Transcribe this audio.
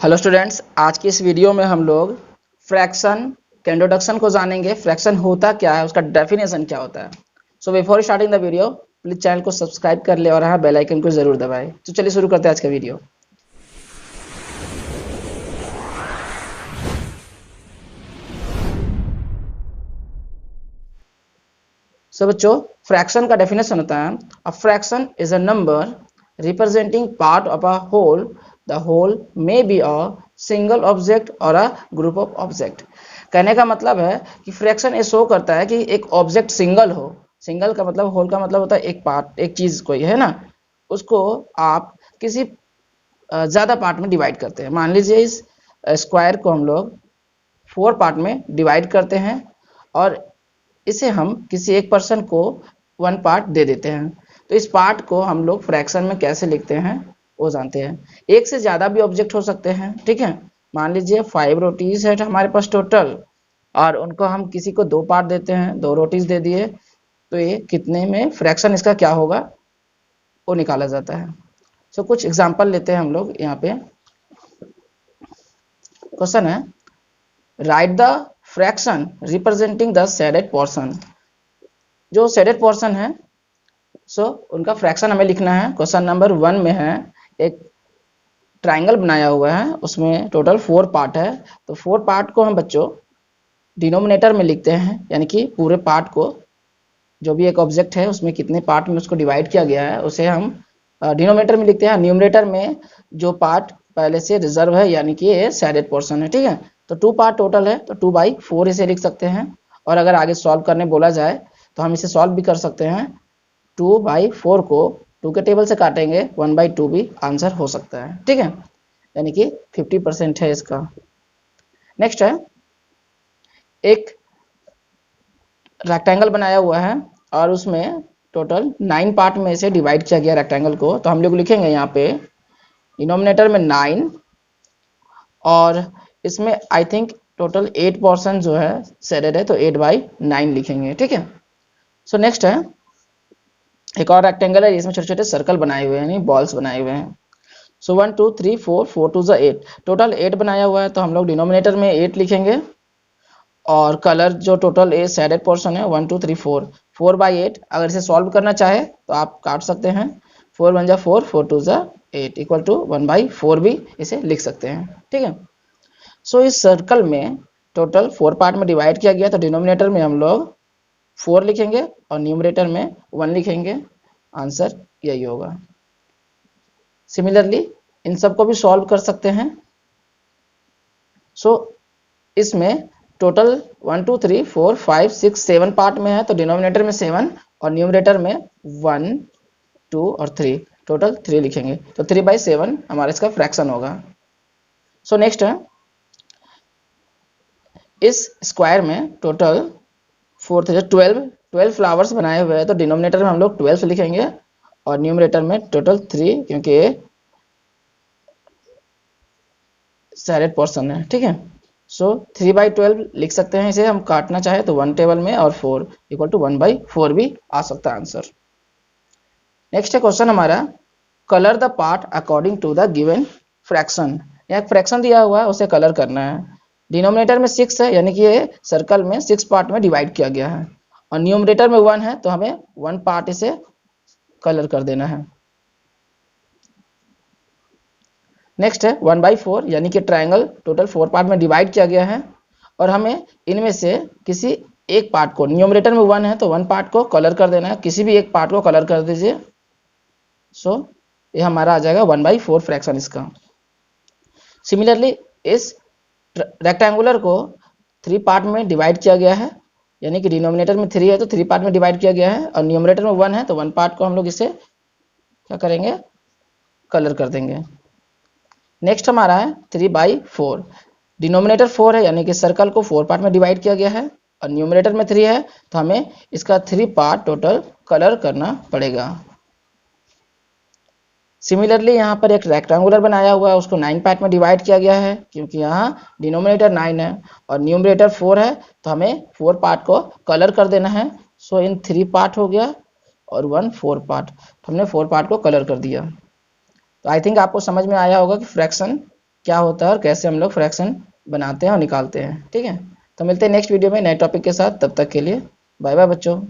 Hello students, आज की इस वीडियो में हम लोग फ्रैक्शन के इंट्रोडक्शन को जानेंगे। फ्रैक्शन होता क्या है, उसका डेफिनेशन क्या होता है। So before starting the video please channel को सब्सक्राइब कर ले और हाँ बेल आइकन को जरूर दबाएं। तो चलिए शुरू करते हैं आज का वीडियो। सो बच्चों, फ्रैक्शन का डेफिनेशन होता है a fraction is a number representing part of a whole. The whole may be a single object और अ ग्रुप ऑफ ऑब्जेक्ट। कहने का मतलब है कि फ्रैक्शन ये शो करता है कि एक ऑब्जेक्ट सिंगल हो। सिंगल का मतलब, होल का मतलब होता है एक पार्ट, एक चीज कोई है ना, उसको आप किसी ज्यादा पार्ट में डिवाइड करते हैं। मान लीजिए इस स्क्वायर को हम लोग 4 पार्ट में डिवाइड करते हैं और इसे हम किसी एक पर्सन को 1 पार्ट दे देते हैं। तो इस पार्ट को हम लोग फ्रैक्शन में कैसे लिखते हैं वो जानते हैं। एक से ज़्यादा भी ऑब्जेक्ट हो सकते हैं, ठीक है। मान लीजिए 5 रोटीज है हमारे पास टोटल, और उनको हम किसी को 2 पार्ट देते हैं, 2 रोटीज दे दिए, तो ये कितने में फ्रैक्शन इसका क्या होगा वो निकाला जाता है। सो कुछ एग्जाम्पल लेते हैं हम लोग। यहाँ पे क्वेश्चन है, right the fraction representing the shaded portion. जो शेडेड पोर्शन है उनका फ्रैक्शन हमें लिखना है। क्वेश्चन नंबर 1 में है, एक ट्राइंगल बनाया हुआ है, उसमें टोटल 4 पार्ट है। तो 4 पार्ट को हम बच्चों डिनोमिनेटर में लिखते हैं, यानी कि पूरे पार्ट को, जो भी एक ऑब्जेक्ट है उसमें कितने पार्ट में उसको डिवाइड किया गया है उसे हम डिनोमिनेटर में लिखते हैं। न्यूमरेटर में जो पार्ट पहले से रिजर्व है, यानी कि ये शेडेड पोर्शन है, ठीक है। तो 2 पार्ट टोटल है, तो 2/4 इसे लिख सकते हैं। और अगर आगे सॉल्व करने बोला जाए तो हम इसे सॉल्व भी कर सकते हैं। 2/4 को 2 के टेबल से काटेंगे, 1/2 भी आंसर हो सकता है, ठीक है। यानी कि 50% है इसका। नेक्स्ट है, एक रेक्टेंगल बनाया हुआ है और उसमें टोटल 9 पार्ट में से डिवाइड किया गया रेक्टेंगल को। तो हम लोग लिखेंगे यहाँ पे डिनोमिनेटर में 9, और इसमें आई थिंक टोटल 8 पोर्शन जो है शेडेड है, तो 8/9 लिखेंगे, ठीक है। सो नेक्स्ट है, एक और रेक्टेंगल है, इसमें छोटे छोटे सर्कल बनाए हुए हैं, यानी बॉल्स बनाए हुए हैं। सो 1 2 3 4 4 2 8, टोटल 8 बनाया हुआ है, तो हम लोग डिनोमिनेटर में 8 लिखेंगे। और कलर जो टोटल ए शेडेड पोर्शन है 1 2 3 4, 4/8। अगर इसे सॉल्व करना चाहे तो आप काट सकते हैं, 4 1 4 4 2 8 इक्वल टू 1/4 भी इसे लिख सकते हैं, ठीक है। सो इस सर्कल में टोटल 4 पार्ट में डिवाइड किया गया, तो डिनोमिनेटर में हम लोग 4 लिखेंगे और न्यूमरेटर में 1 लिखेंगे। आंसर यही होगा। सिमिलरली इन सबको भी सॉल्व कर सकते हैं। सो इसमें टोटल 1 2 3 4 5 6 7 पार्ट में है, तो डिनोमिनेटर में 7 और न्यूमरेटर में 1 2 और 3, टोटल 3 लिखेंगे। तो 3/7 हमारा इसका फ्रैक्शन होगा। सो नेक्स्ट है, इस स्क्वायर में टोटल 4 12 फ्लावर्स बनाए हुए हैं, तो डिनोमिनेटर में हम लोग 12 लिखेंगे और न्यूमरेटर में टोटल 3, क्योंकि ये शेडेड पोर्शन है, ठीक है। सो 3/12 लिख सकते हैं। इसे हम काटना चाहे तो 1 टेबल में, और 4 इक्वल टू 1/4 भी आ सकता है आंसर। नेक्स्ट है क्वेश्चन हमारा, colour the part according to the given fraction. यहाँ एक फ्रैक्शन दिया हुआ है, उसे कलर करना है। डिनोमिनेटर में 6 है, यानी कि ये सर्कल में 6 पार्ट में डिवाइड किया गया है, और न्यूमरेटर में 1 है, तो हमें 1 पार्ट इसे कलर कर देना है। नेक्स्ट है 1/4, यानी कि ट्रायंगल टोटल 4 पार्ट में डिवाइड किया गया है, और हमें इनमें से किसी एक पार्ट को, न्यूमरेटर में 1 है तो 1 पार्ट को कलर कर देना है, किसी भी एक पार्ट को कलर कर दीजिए। सो ये हमारा आ जाएगा 1/4 फ्रैक्शन इसका। सिमिलरली इस रेक्टेंगुलर को 3 पार्ट में डिवाइड किया गया है, यानी कि डिनोमिनेटर में 3 है तो 3 पार्ट में डिवाइड किया गया है, और न्यूमरेटर में 1 है तो 1 पार्ट को हम लोग इसे क्या करेंगे, कलर कर देंगे। नेक्स्ट हमारा है 3/4। डिनोमिनेटर 4 है, यानी कि सर्कल को 4 पार्ट में डिवाइड किया गया है, और न्यूमरेटर में 3 है, तो हमें इसका 3 पार्ट टोटल कलर करना पड़ेगा। सिमिलरली यहाँ पर एक रेक्टेंगुलर बनाया हुआ है, उसको 9 पार्ट में डिवाइड किया गया है, क्योंकि यहाँ डिनोमिनेटर 9 है और न्यूमरेटर 4 है, तो हमें 4 पार्ट को कलर कर देना है। सो इन 3 पार्ट हो गया और 1 4 पार्ट, तो हमने 4 पार्ट को कलर कर दिया। तो आई थिंक आपको समझ में आया होगा कि फ्रैक्शन क्या होता है और कैसे हम लोग फ्रैक्शन बनाते हैं और निकालते हैं। ठीक है, तो मिलते हैं नेक्स्ट वीडियो में नए टॉपिक के साथ। तब तक के लिए बाय बाय बच्चों।